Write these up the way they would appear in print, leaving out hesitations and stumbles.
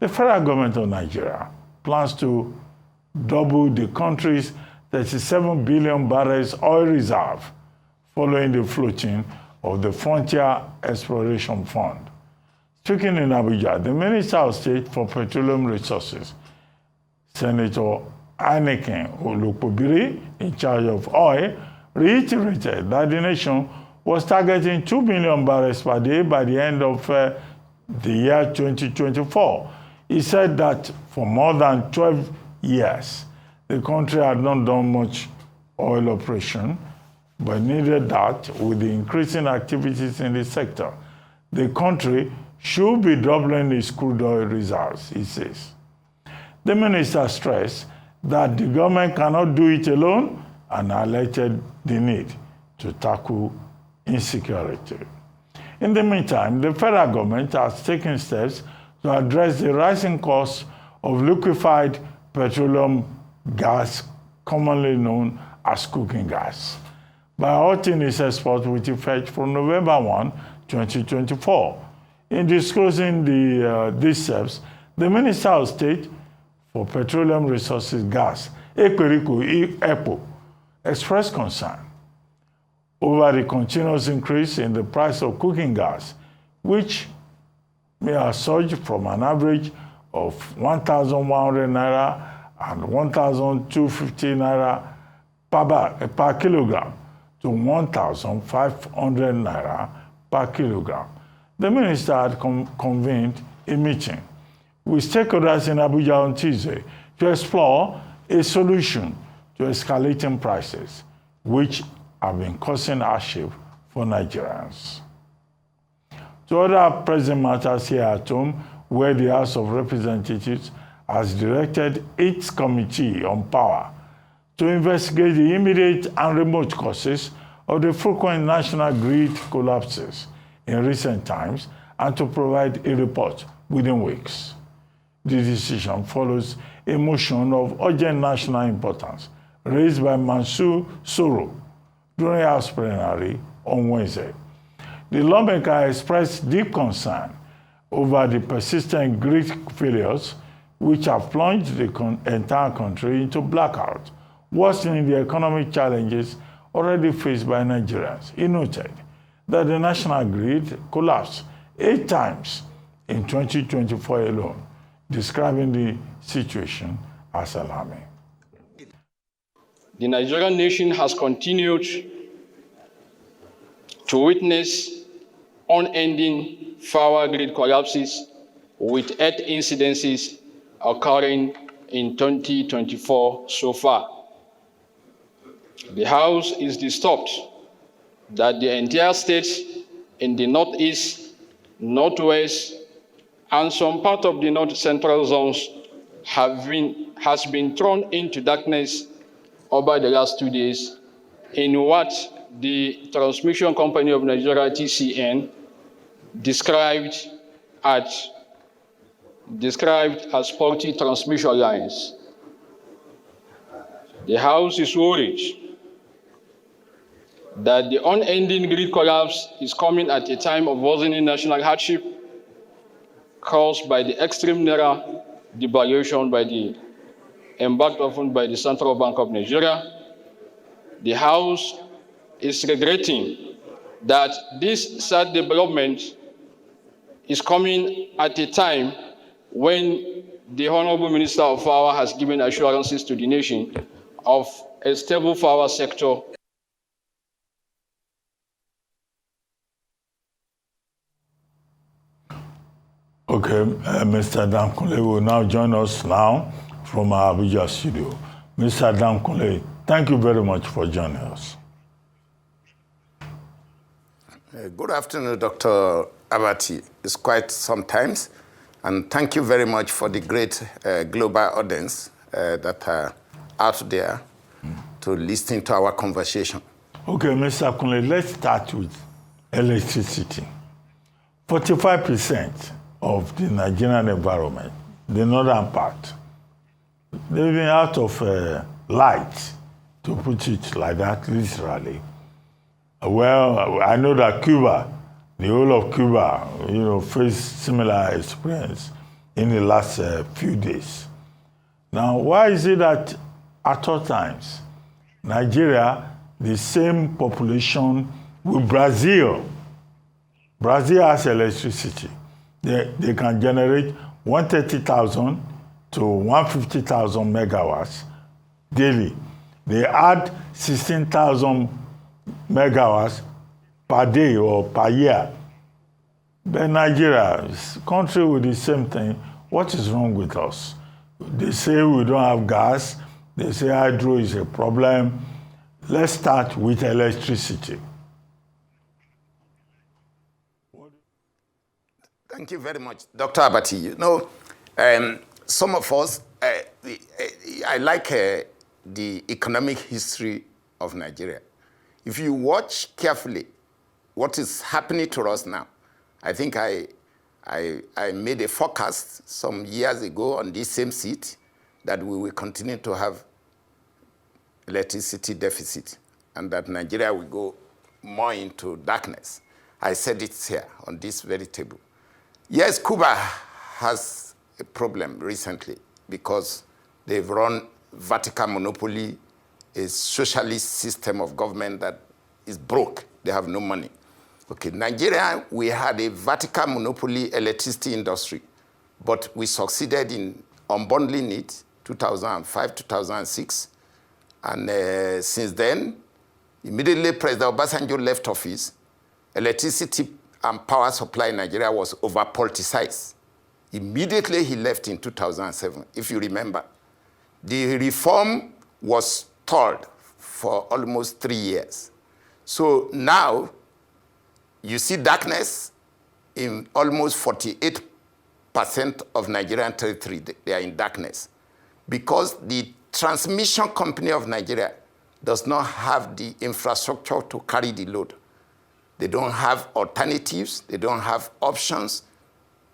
The federal government of Nigeria plans to double the country's 37 billion barrels oil reserve following the floating of the Frontier Exploration Fund. Speaking in Abuja, the Minister of State for Petroleum Resources, Senator Aneken Olukpobiri, in charge of oil, reiterated that the nation was targeting 2 million barrels per day by the end of the year 2024. He said that for more than 12 years, the country had not done much oil operation, but needed that with the increasing activities in the sector. The country should be doubling its crude oil reserves, he says. The minister stressed that the government cannot do it alone and highlighted the need to tackle insecurity. In the meantime, the federal government has taken steps to address the rising cost of liquefied petroleum gas, commonly known as cooking gas, by halting its export with effect from November 1, 2024. In disclosing these steps, the Minister of State for Petroleum Resources Gas, EPO, expressed concern over the continuous increase in the price of cooking gas, which may have surged from an average of 1,100 naira and 1,250 naira per kilogram to 1,500 naira per kilogram. The minister had convened a meeting with stakeholders in Abuja on Tuesday to explore a solution to escalating prices, which have been causing hardship for Nigerians. To other pressing matters here at home, where the House of Representatives has directed its Committee on Power to investigate the immediate and remote causes of the frequent national grid collapses in recent times and to provide a report within weeks. The decision follows a motion of urgent national importance raised by Mansour Soro during House plenary on Wednesday. The lawmaker expressed deep concern over the persistent grid failures which have plunged the entire country into blackout, worsening the economic challenges already faced by Nigerians. He noted that the national grid collapsed 8 times in 2024 alone, describing the situation as alarming. The Nigerian nation has continued to witness unending power grid collapses, with 8 incidences occurring in 2024 so far. The House is disturbed that the entire states in the northeast, northwest, and some part of the north central zones has been thrown into darkness over the last 2 days in what the Transmission Company of Nigeria, TCN, described as faulty transmission lines. The House is worried that the unending grid collapse is coming at a time of worsening national hardship caused by the extreme naira devaluation embarked upon by the Central Bank of Nigeria. The House is regretting that this sad development is coming at a time when the Honorable Minister of Power has given assurances to the nation of a stable power sector. Okay, Mr. Dan Kunle will now join us now from our Abuja studio. Mr. Dan Kunle, thank you very much for joining us. Good afternoon, Dr. Abati. It's quite some time, and thank you very much for the great global audience that are out there to listen to our conversation. Okay, Mr. Kunle, let's start with electricity. 45% of the Nigerian environment, the northern part, they've been out of light, to put it like that, literally. Well, I know that Cuba, the whole of Cuba, faced similar experience in the last few days. Now, why is it that at all times, Nigeria, the same population with Brazil has electricity. They can generate 130,000 to 150,000 megawatts daily. They add 16,000 megawatts per day or per year. But Nigeria, country with the same thing, what is wrong with us? They say we don't have gas. They say hydro is a problem. Let's start with electricity. Thank you very much, Dr. Abati. You know, some of us, I like the economic history of Nigeria. If you watch carefully what is happening to us now, I think I made a forecast some years ago on this same seat that we will continue to have electricity deficit and that Nigeria will go more into darkness. I said it here on this very table. Yes, Cuba has a problem recently because they've run vertical monopoly, a socialist system of government that is broke. They have no money. Okay, Nigeria, we had a vertical monopoly electricity industry, but we succeeded in unbundling it 2005, 2006. And since then, immediately President Obasanjo left office, electricity and power supply in Nigeria was over-politicized. Immediately he left in 2007, if you remember. The reform was stalled for almost 3 years. So now, you see darkness in almost 48% of Nigerian territory. They are in darkness because the transmission company of Nigeria does not have the infrastructure to carry the load. They don't have alternatives. They don't have options.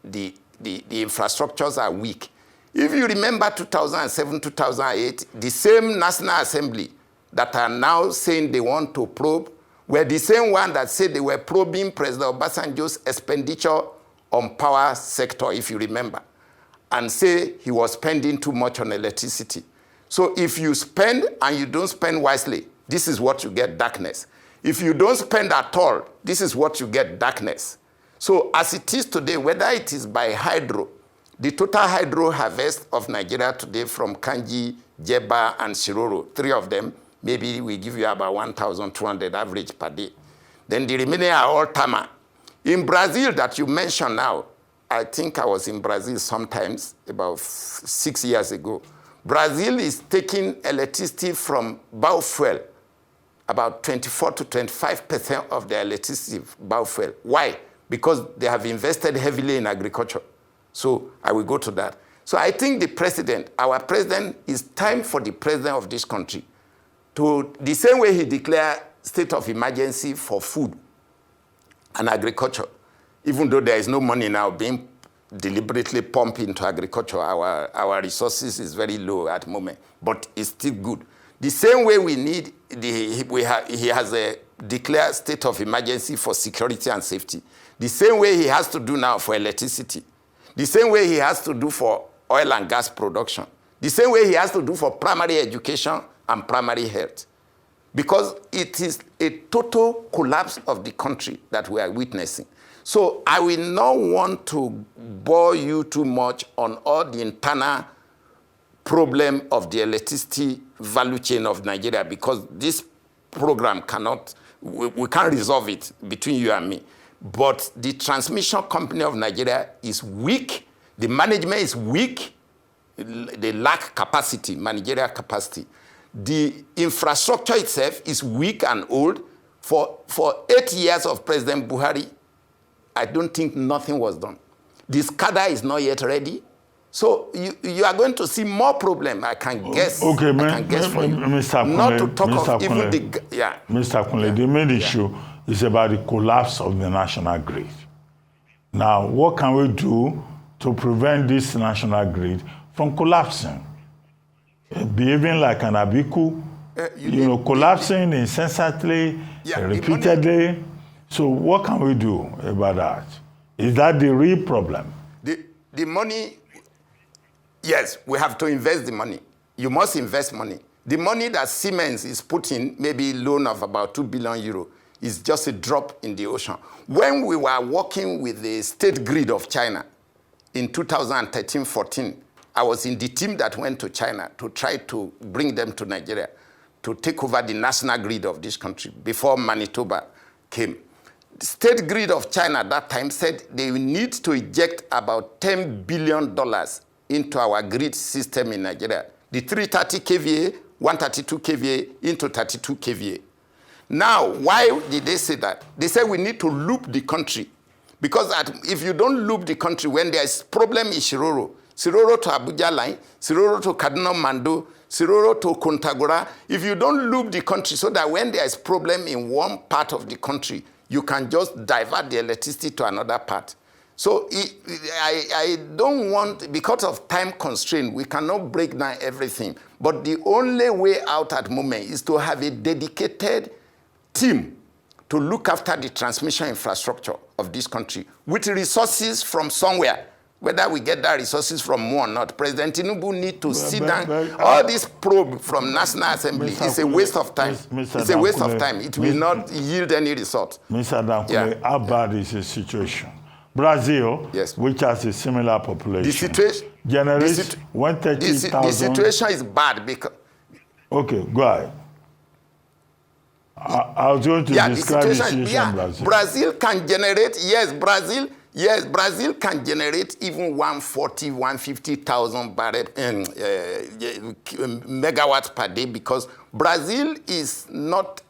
The infrastructures are weak. If you remember 2007, 2008, the same National Assembly that are now saying they want to probe were the same one that said they were probing President Obasanjo's expenditure on power sector, if you remember, and say he was spending too much on electricity. So if you spend and you don't spend wisely, this is what you get, darkness. If you don't spend at all, this is what you get, darkness. So as it is today, whether it is by hydro, the total hydro harvest of Nigeria today from Kanji, Jeba, and Shiroro, 3 of them, maybe we give you about 1,200 average per day. Then the remaining are all tama. In Brazil that you mentioned now, I think I was in Brazil sometimes, about 6 years ago. Brazil is taking electricity from biofuel, about 24 to 25% of their electricity biofuel. Why? Because they have invested heavily in agriculture. So I will go to that. So I think the president, our president, it's time for the president of this country to, the same way he declared state of emergency for food and agriculture, even though there is no money now being deliberately pumped into agriculture, our resources is very low at the moment, but it's still good. The same way we need, he has a declared state of emergency for security and safety. The same way he has to do now for electricity. The same way he has to do for oil and gas production. The same way he has to do for primary education and primary health. Because it is a total collapse of the country that we are witnessing. So I will not want to bore you too much on all the internal problem of the electricity value chain of Nigeria, because this program cannot, we can't resolve it between you and me. But the transmission company of Nigeria is weak. The management is weak. They lack capacity, managerial capacity. The infrastructure itself is weak and old. For 8 years of President Buhari, I don't think nothing was done. The SCADA is not yet ready. So you are going to see more problem. I can guess. Okay, I can guess for you. Mr. Kunle, not to talk Mr. of Kunle, even the Mr. Kunle, the main issue is about the collapse of the national grid. Now, what can we do to prevent this national grid from collapsing? Behaving like an abiku, collapsing incessantly, repeatedly. So what can we do about that? Is that the real problem? The money Yes, we have to invest the money. You must invest money. The money that Siemens is putting, maybe a loan of about 2 billion euro, is just a drop in the ocean. When we were working with the state grid of China in 2013-14, I was in the team that went to China to try to bring them to Nigeria to take over the national grid of this country before Manitoba came. The state grid of China at that time said they need to inject about $10 billion into our grid system in Nigeria. The 330 kVA, 132 kVA into 32 kVA. Now, why did they say that? They said we need to loop the country. Because if you don't loop the country, when there's problem in Shiroro to Abuja line, Shiroro to Kaduna Mando, Shiroro to Kontagora, if you don't loop the country so that when there's problem in one part of the country, you can just divert the electricity to another part. So I don't want, because of time constraint, we cannot break down everything. But the only way out at the moment is to have a dedicated team to look after the transmission infrastructure of this country with resources from somewhere. Whether we get that resources from more or not, President Tinubu need to sit down. All this probe from National Assembly is a waste of time. It's a waste of time. It will not yield any result. Mr. Dankule, how bad is the situation? Brazil, yes, which has a similar population, the situation generates 130,000. The situation is bad because... Okay, go ahead. I was going to describe the situation in Brazil. Brazil can generate, Brazil can generate even 140, 150,000 megawatts per day because Brazil is not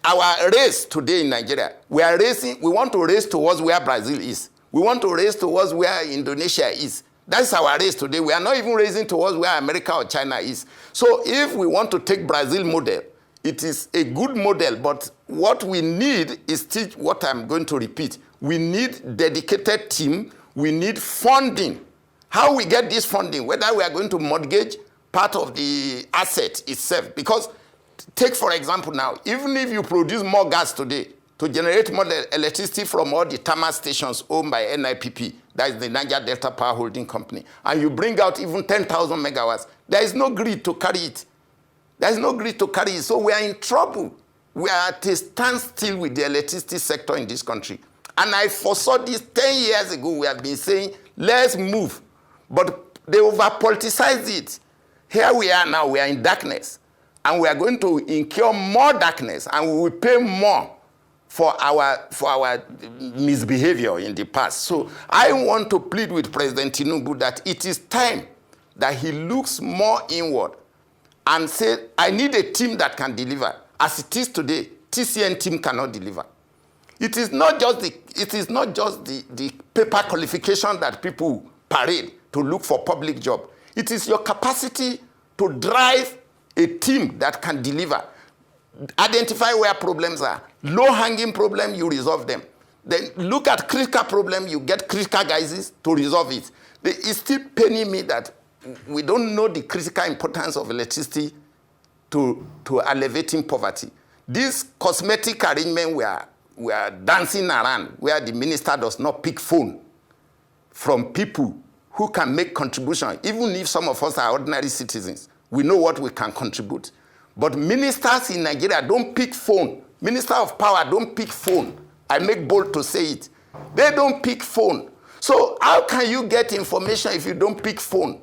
our race today in Nigeria. We want to race towards where Brazil is. We want to race towards where Indonesia is. That's our race today. We are not even racing towards where America or China is. So if we want to take Brazil model, it is a good model, but what we need is still what I'm going to repeat. We need dedicated team. We need funding. How we get this funding, whether we are going to mortgage part of the asset itself. Because take, for example, now, even if you produce more gas today to generate more electricity from all the thermal stations owned by NIPP, that is the Niger Delta Power Holding Company, and you bring out even 10,000 megawatts, there is no grid to carry it. There is no grid to carry it. So we are in trouble. We are at a standstill with the electricity sector in this country. And I foresaw this 10 years ago. We have been saying, let's move. But they over-politicized it. Here we are now. We are in darkness. And we are going to incur more darkness. And we will pay more for our misbehavior in the past. So I want to plead with President Tinubu that it is time that he looks more inward and say, I need a team that can deliver. As it is today, TCN team cannot deliver. It is not just the paper qualification that people parade to look for public job. It is your capacity to drive a team that can deliver. Identify where problems are. Low-hanging problem, you resolve them. Then look at critical problem, you get critical guises to resolve it. It's still paining me that we don't know the critical importance of electricity to alleviating poverty. This cosmetic arrangement we are dancing around, where the minister does not pick phone from people who can make contribution, even if some of us are ordinary citizens, we know what we can contribute. But ministers in Nigeria don't pick phone. Minister of Power don't pick phone. I make bold to say it. They don't pick phone. So how can you get information if you don't pick phone?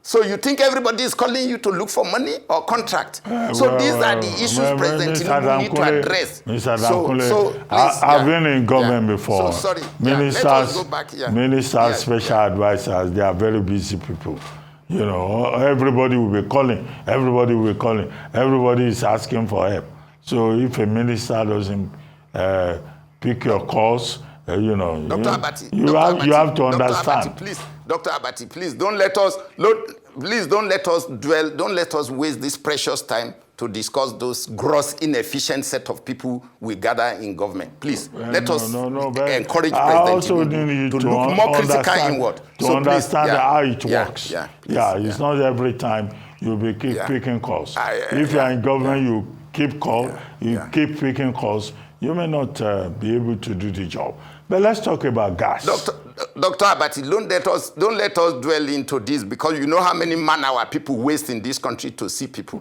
So you think everybody is calling you to look for money or contract? So these are the issues President Tinubu need to address. Mr. Dankule, I've been in government before. So sorry. Ministers, let us go back. Ministers, special advisors, they are very busy people. You know, everybody will be calling. Everybody will be calling. Everybody is asking for help. So if a minister doesn't pick your calls, you know, Dr. Abati, you have to understand. Abati, please, Dr. Abati, please don't let us dwell. Don't let us waste this precious time to discuss those gross, inefficient set of people we gather in government. Please, let us encourage President Tinubu to look more critical inward. To understand how it works. It's not every time you'll be picking calls. If you're in government, you keep calls, keep picking calls, you may not be able to do the job. But let's talk about gas. Dr. Abati, don't let us dwell into this, because you know how many man-hour people waste in this country to see people.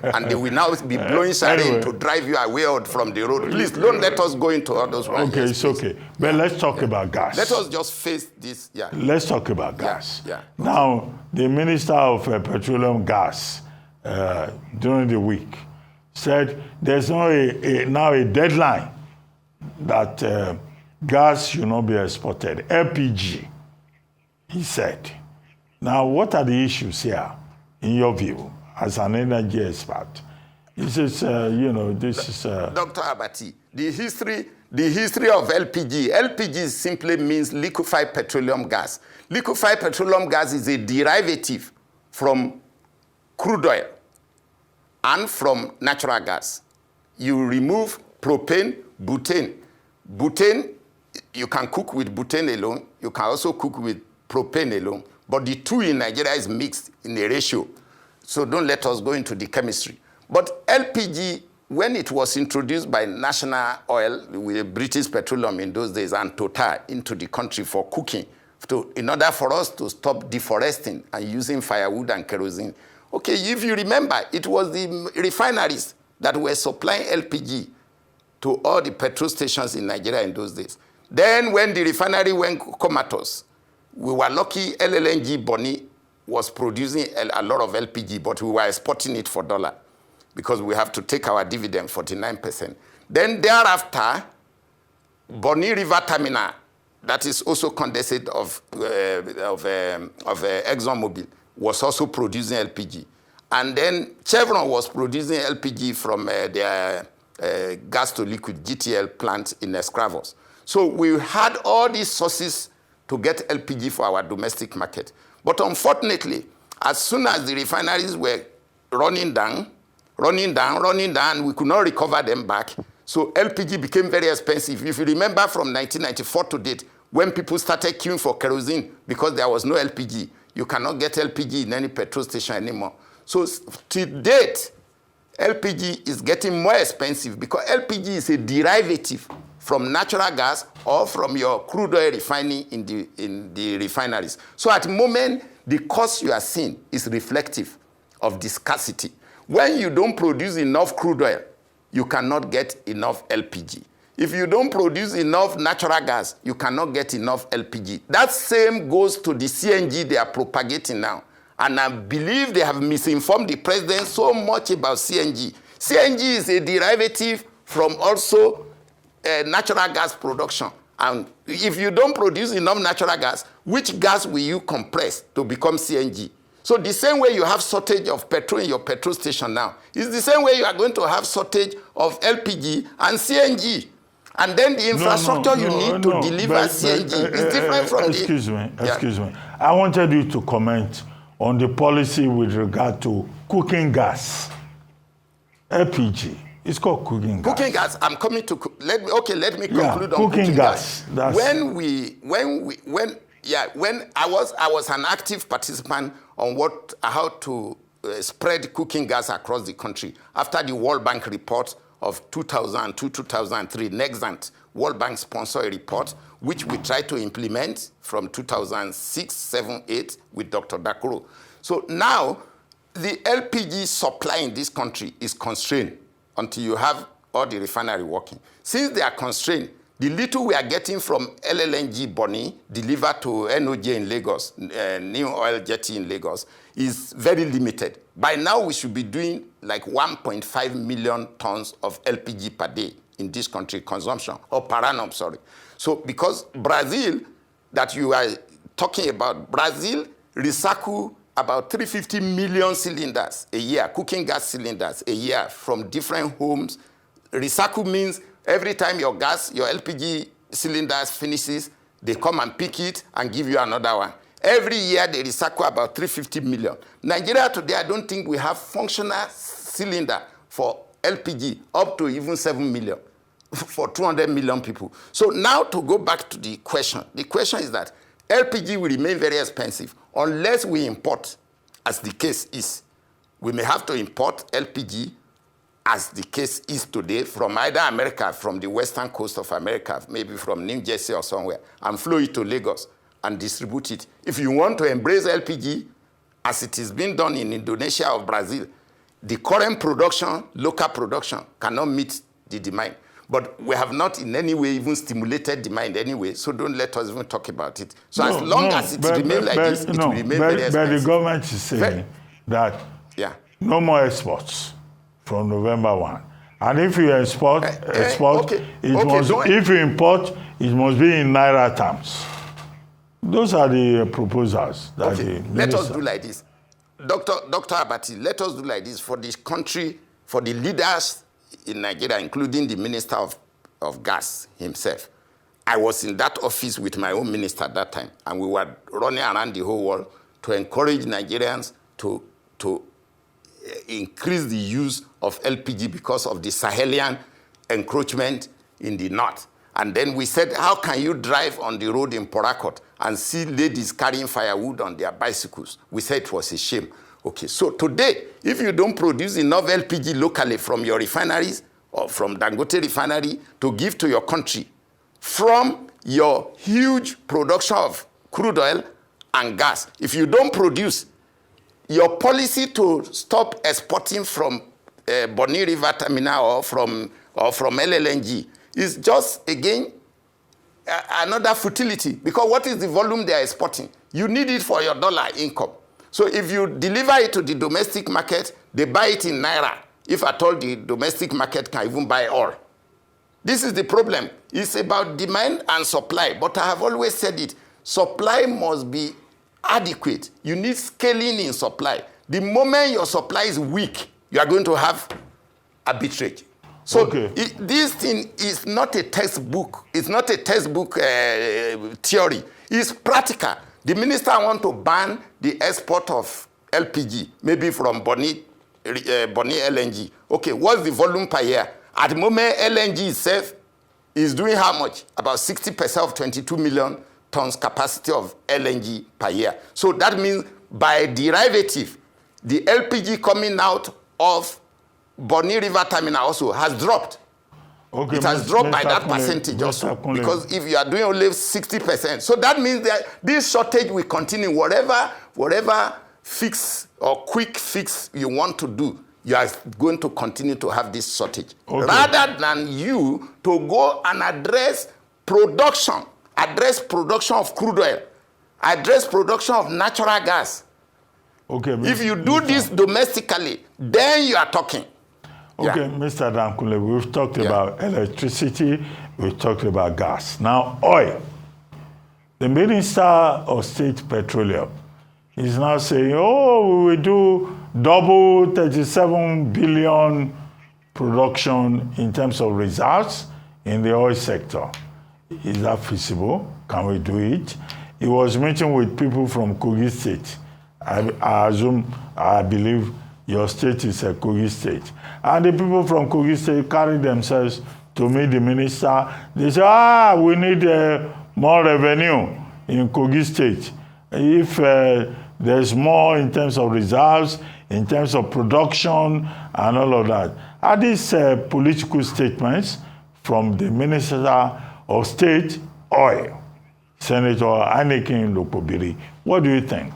And they will now be blowing siren to drive you away from the road. Please, don't let us go into all those ones. Okay, yes, it's okay. But let's talk about gas. Let us just face this. Yeah. Let's talk about gas. Yeah. Now, the Minister of Petroleum Gas, during the week, said there's now a deadline that gas should not be exported. LPG, he said. Now, what are the issues here, in your view, as an energy expert? This is, this is... Dr. Abati, the history of LPG. LPG simply means liquefied petroleum gas. Liquefied petroleum gas is a derivative from crude oil and from natural gas. You remove propane, butane. Butane, you can cook with butane alone. You can also cook with propane alone. But the two in Nigeria is mixed in a ratio. So don't let us go into the chemistry. But LPG, when it was introduced by National Oil, with British Petroleum in those days, and Total into the country for cooking, in order for us to stop deforesting and using firewood and kerosene. Okay, if you remember, it was the refineries that were supplying LPG to all the petrol stations in Nigeria in those days. Then when the refinery went comatose, we were lucky LLNG Bonny was producing a lot of LPG, but we were exporting it for dollar because we have to take our dividend 49%. Then thereafter, Bonny River Terminal, that is also condensate of ExxonMobil, was also producing LPG. And then Chevron was producing LPG from their gas to liquid GTL plant in Escravos. So we had all these sources to get LPG for our domestic market. But unfortunately, as soon as the refineries were running down, we could not recover them back. So LPG became very expensive. If you remember from 1994 to date, when people started queuing for kerosene because there was no LPG, you cannot get LPG in any petrol station anymore. So to date, LPG is getting more expensive because LPG is a derivative from natural gas or from your crude oil refining in the refineries. So at the moment, the cost you are seeing is reflective of the scarcity. When you don't produce enough crude oil, you cannot get enough LPG. If you don't produce enough natural gas, you cannot get enough LPG. That same goes to the CNG they are propagating now. And I believe they have misinformed the president so much about CNG. CNG is a derivative from also natural gas production. And if you don't produce enough natural gas, which gas will you compress to become CNG? So the same way you have shortage of petrol in your petrol station now, is the same way you are going to have shortage of LPG and CNG. And then the infrastructure you need to deliver CNG is different from Excuse me. I wanted you to comment on the policy with regard to cooking gas. LPG. It's called cooking gas. Cooking gas. I'm coming to let me conclude on cooking gas. When I was an active participant on how to spread cooking gas across the country after the World Bank report of 2002-2003, Nexant, World Bank sponsored a report, which we tried to implement from 2006, 7, 8 with Dr. Dakoro. So now, the LPG supply in this country is constrained until you have all the refinery working. Since they are constrained, the little we are getting from LLNG Bonny delivered to NOJ in Lagos, New Oil Jetty in Lagos, is very limited. By now, we should be doing like 1.5 million tons of LPG per day in this country, consumption, or per annum, sorry. So because Brazil, that you are talking about, Brazil recycle about 350 million cylinders a year, cooking gas cylinders a year from different homes. Recycle means every time your LPG cylinders finishes, they come and pick it and give you another one. Every year they recycle about 350 million. Nigeria today, I don't think we have functional cylinder for LPG up to even 7 million for 200 million people. So now to go back to the question is that LPG will remain very expensive unless we import, as the case is. We may have to import LPG, as the case is today, from either America, from the western coast of America, maybe from New Jersey or somewhere, and flow it to Lagos. and distribute it. If you want to embrace LPG, as it is being done in Indonesia or Brazil, the current production, local production, cannot meet the demand. But we have not in any way even stimulated demand anyway, so don't let us even talk about it. So as long as it remains like this, it will remain very expensive. But the government is saying that no more exports from November 1. And if you export, if you import, it must be in Naira terms. Those are the proposals. That let us do like this. Dr. Abati, let us do like this for this country, for the leaders in Nigeria, including the Minister of Gas himself. I was in that office with my own minister at that time, and we were running around the whole world to encourage Nigerians to increase the use of LPG because of the Sahelian encroachment in the north. And then we said, how can you drive on the road in Port Harcourt and see ladies carrying firewood on their bicycles? We said it was a shame. Okay, so today, if you don't produce enough LPG locally from your refineries or from Dangote refinery to give to your country from your huge production of crude oil and gas, if you don't produce, your policy to stop exporting from Bonny River Terminal or from LLNG is just, again, another futility. Because what is the volume they are exporting? You need it for your dollar income. So if you deliver it to the domestic market, they buy it in Naira, if at all the domestic market can even buy all. This is the problem. It's about demand and supply. But I have always said it, supply must be adequate. You need scaling in supply. The moment your supply is weak, you are going to have arbitrage. So this thing is not a textbook. It's not a textbook theory. It's practical. The minister wants to ban the export of LPG, maybe from Bonny LNG. Okay, what's the volume per year? At the moment, LNG itself is doing how much? About 60% of 22 million tons capacity of LNG per year. So that means by derivative, the LPG coming out of Bonny River Terminal also has dropped. Okay, it has dropped by that percentage also. Because if you are doing only 60%, so that means that this shortage will continue. Whatever fix or quick fix you want to do, you are going to continue to have this shortage. Rather than you to go and address production of crude oil, address production of natural gas. If you do this domestically, then you are talking. Okay, Mr. Kunle, we've talked about electricity, we've talked about gas. Now, oil. The Minister of State Petroleum is now saying, we will do double 37 billion production in terms of reserves in the oil sector. Is that feasible? Can we do it? He was meeting with people from Kogi State. I believe your state is a Kogi state. And the people from Kogi state carry themselves to meet the minister. They say, we need more revenue in Kogi state. If there's more in terms of reserves, in terms of production, and all of that. Are these political statements from the Minister of State Oil, Senator Anakin Lopobiri? What do you think?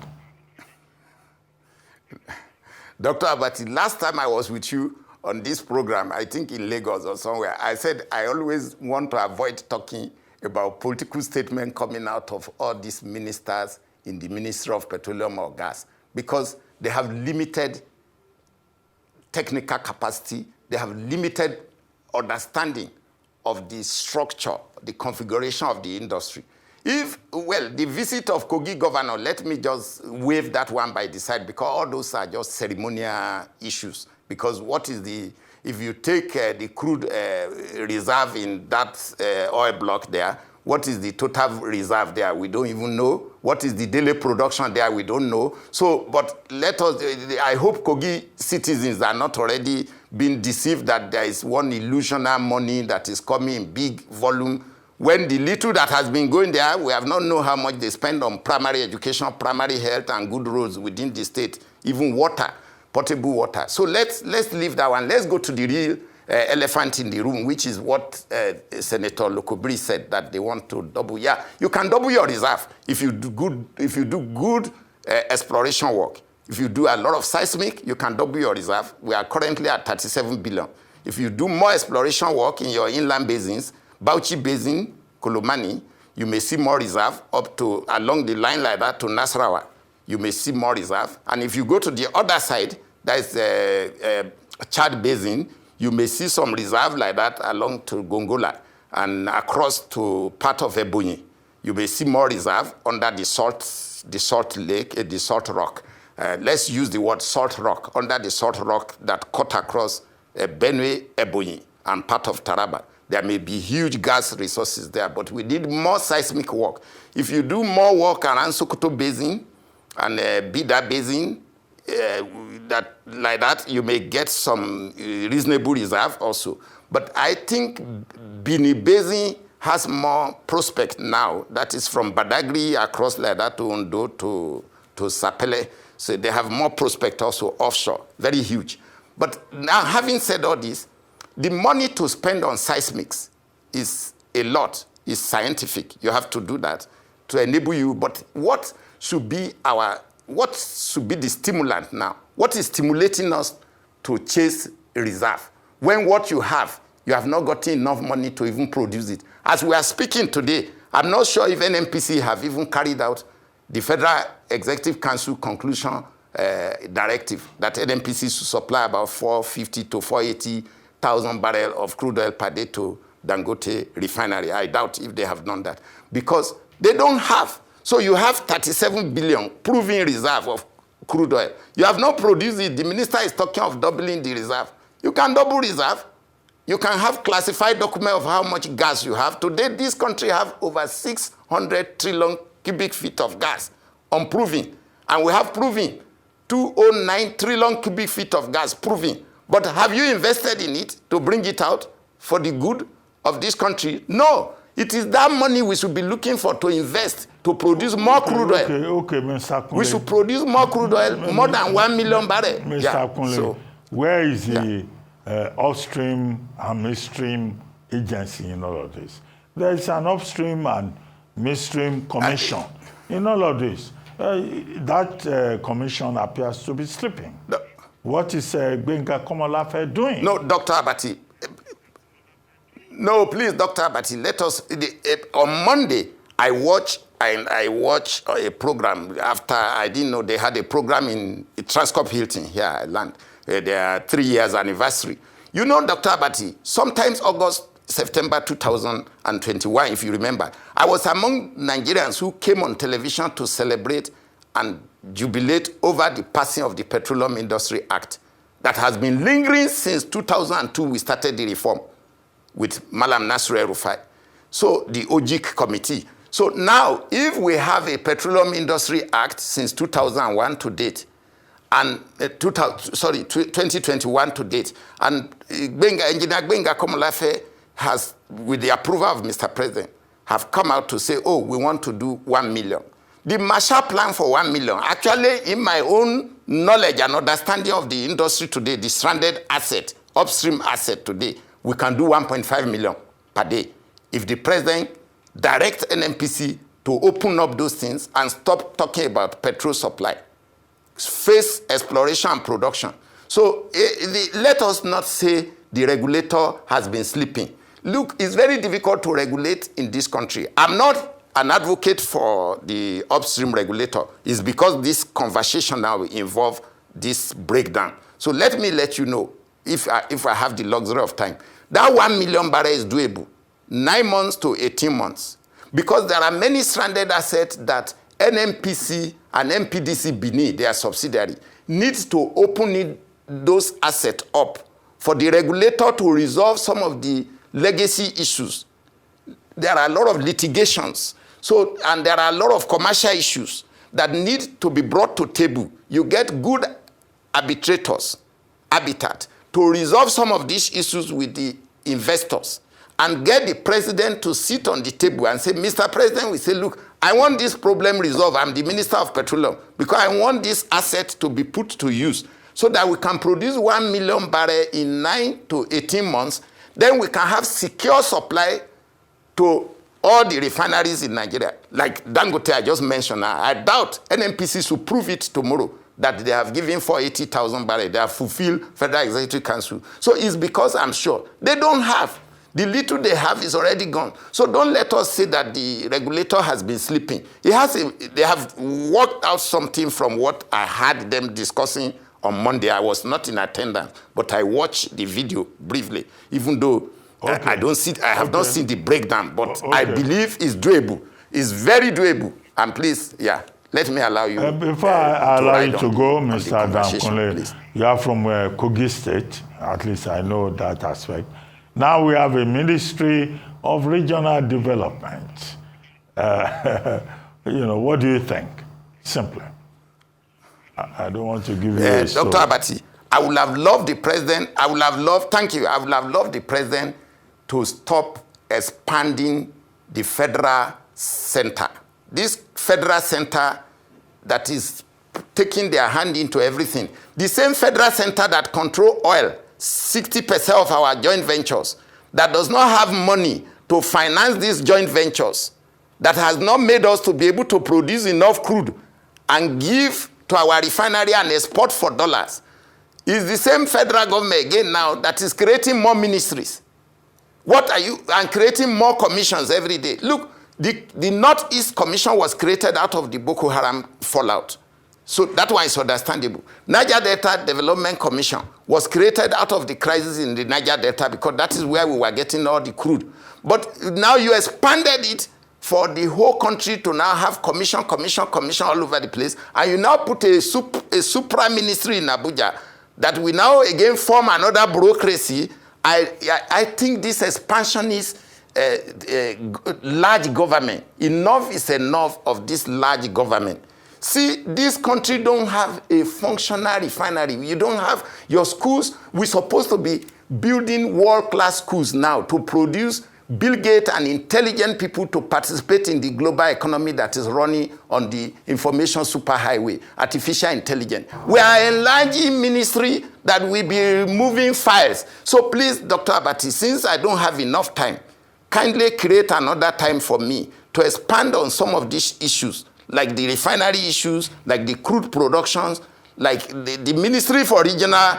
Dr. Abati, last time I was with you on this program, I think in Lagos or somewhere, I said I always want to avoid talking about political statements coming out of all these ministers in the Ministry of Petroleum or Gas, because they have limited technical capacity, they have limited understanding of the structure, the configuration of the industry. The visit of Kogi governor, let me just wave that one by the side, because all those are just ceremonial issues. Because if you take the crude reserve in that oil block there, what is the total reserve there? We don't even know. What is the daily production there? We don't know. So, but I hope Kogi citizens are not already being deceived that there is one illusionary money that is coming in big volume. When the little that has been going there, we have not known how much they spend on primary education, primary health, and good roads within the state, even water, potable water. So let's leave that one. Let's go to the real elephant in the room, which is what Senator Lokobri said, that they want to double. Yeah, you can double your reserve if you do good exploration work. If you do a lot of seismic, you can double your reserve. We are currently at 37 billion. If you do more exploration work in your inland basins, Bauchi Basin, Kolomani, you may see more reserve up to along the line like that to Nasarawa. You may see more reserve. And if you go to the other side, that is Chad Basin, you may see some reserve like that along to Gongola and across to part of Ebonyi. You may see more reserve under the salt lake, the salt rock. Let's use the word salt rock, under the salt rock that cut across Benue, Ebonyi, and part of Taraba. There may be huge gas resources there, but we need more seismic work. If you do more work around Sokoto Basin and Bida Basin, like that, you may get some reasonable reserve also. But I think Bini Basin has more prospect now. That is from Badagry across like that to Ondo to Sapele. So they have more prospect also offshore, very huge. But now, having said all this, the money to spend on seismics is a lot, is scientific. You have to do that to enable you. But what should be the stimulant now? What is stimulating us to chase reserve? When what you have not gotten enough money to even produce it. As we are speaking today, I'm not sure if NNPC have even carried out the Federal Executive Council conclusion directive that NNPC should supply about 450 to 480,000 barrels of crude oil per day to Dangote refinery. I doubt if they have done that because they don't have. So you have 37 billion proven reserve of crude oil. You have not produced it. The minister is talking of doubling the reserve. You can double reserve. You can have classified document of how much gas you have. Today, this country have over 600 trillion cubic feet of gas unproven. And we have proven 209 trillion cubic feet of gas proven. But have you invested in it to bring it out for the good of this country? No. It is that money we should be looking for to invest, to produce more crude oil. Okay, Mr. Kunle. We should produce more crude oil, more than 1 million barrels. Mr. Kunle, where is the upstream and midstream agency in all of this? There is an upstream and midstream commission in all of this. That commission appears to be sleeping. No. What is Gbenga Komolafe doing? No, Dr. Abati. No, please, Dr. Abati, let us. On Monday, I watched a program after I didn't know they had a program in Transcorp Hilton here at land. Their 3 years anniversary. You know, Dr. Abati, sometimes September 2021, if you remember, I was among Nigerians who came on television to celebrate and jubilate over the passing of the Petroleum Industry Act that has been lingering since 2002. We started the reform with Malam Nasir El-Rufai. So the OJIC committee. So now, if we have a Petroleum Industry Act since 2001 to date, and 2021 to date, and Engineer Gbenga Komolafe has, with the approval of Mr. President, have come out to say, oh, we want to do 1 million. The Marshall Plan for 1 million, actually, in my own knowledge and understanding of the industry today, the stranded asset, upstream asset today, we can do 1.5 million per day. If the President directs NNPC to open up those things and stop talking about petrol supply, face exploration and production. So let us not say the regulator has been sleeping. Look, it's very difficult to regulate in this country. I'm not an advocate for the upstream regulator. It's because this conversation now will involve this breakdown. So let me let you know, if I have the luxury of time, that 1 million barrel is doable, 9 months to 18 months. Because there are many stranded assets that NNPC and MPDC Benin, their subsidiary, needs to open those assets up for the regulator to resolve some of the legacy issues. There are a lot of litigations, and there are a lot of commercial issues that need to be brought to table. You get good arbitrators, habitat, to resolve some of these issues with the investors and get the president to sit on the table and say, Mr. President, we say, look, I want this problem resolved. I'm the Minister of Petroleum because I want this asset to be put to use so that we can produce 1 million barrels in 9 to 18 months. Then we can have secure supply to all the refineries in Nigeria. Like Dangote I just mentioned, I doubt NNPC will prove it tomorrow that they have given 480,000 barrels. They have fulfilled Federal Executive Council. So it's because I'm sure they don't have. The little they have is already gone. So don't let us say that the regulator has been sleeping. They have worked out something from what I had them discussing on Monday. I was not in attendance, but I watched the video briefly, even though I have not seen the breakdown, but I believe it's doable. It's very doable. And please, let me allow you. Before I allow you to go, Mr. Adam Kunle, you are from Kogi State. At least I know that aspect. Now we have a Ministry of Regional Development. What do you think? Simply. I don't want to give you a story. Dr. Abati, I would have loved the president. I would have loved the president to stop expanding the federal center. This federal center that is taking their hand into everything. The same federal center that control oil, 60% of our joint ventures, that does not have money to finance these joint ventures, that has not made us to be able to produce enough crude and give to our refinery and export for dollars, is the same federal government again now that is creating more ministries. And creating more commissions every day. Look, the Northeast Commission was created out of the Boko Haram fallout. So that one is understandable. Niger Delta Development Commission was created out of the crisis in the Niger Delta because that is where we were getting all the crude. But now you expanded it for the whole country to now have commission all over the place. And you now put a supra ministry in Abuja that we now again form another bureaucracy. I think this expansionist large government, enough is enough of this large government. See, this country don't have a functional refinery. You don't have your schools. We're supposed to be building world-class schools now to produce Bill Gates and intelligent people to participate in the global economy that is running on the information superhighway, artificial intelligence. We are enlarging ministry that will be moving files. So please, Dr. Abati, since I don't have enough time, kindly create another time for me to expand on some of these issues, like the refinery issues, like the crude productions, like the Ministry for Regional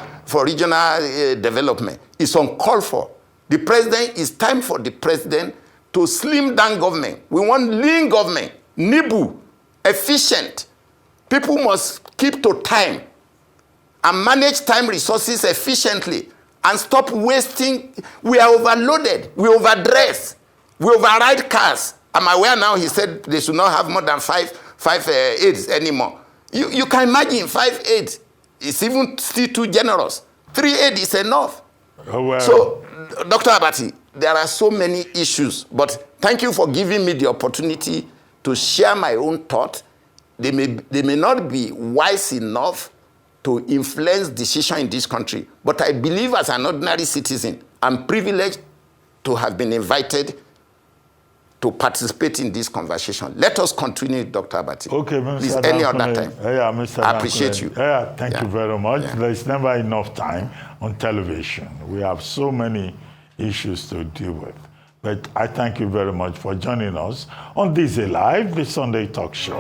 Development is uncalled for. The president, it's time for the president to slim down government. We want lean government, nimble, efficient. People must keep to time and manage time resources efficiently and stop wasting. We are overloaded. We overdress. We override cars. I'm aware now he said they should not have more than five aides anymore. You can imagine 5 aides. It's even still too generous. 3 aides is enough. Oh, well. So, Dr. Abati, there are so many issues, but thank you for giving me the opportunity to share my own thought. They may not be wise enough to influence decision in this country, but I believe as an ordinary citizen, I'm privileged to have been invited to participate in this conversation. Let us continue, Dr. Abati. Okay, Mr. Please, any other time. Yeah, Mr. I appreciate you. Yeah, thank you very much. Yeah. There's never enough time on television. We have so many issues to deal with. But I thank you very much for joining us on This Live, the Sunday Talk Show.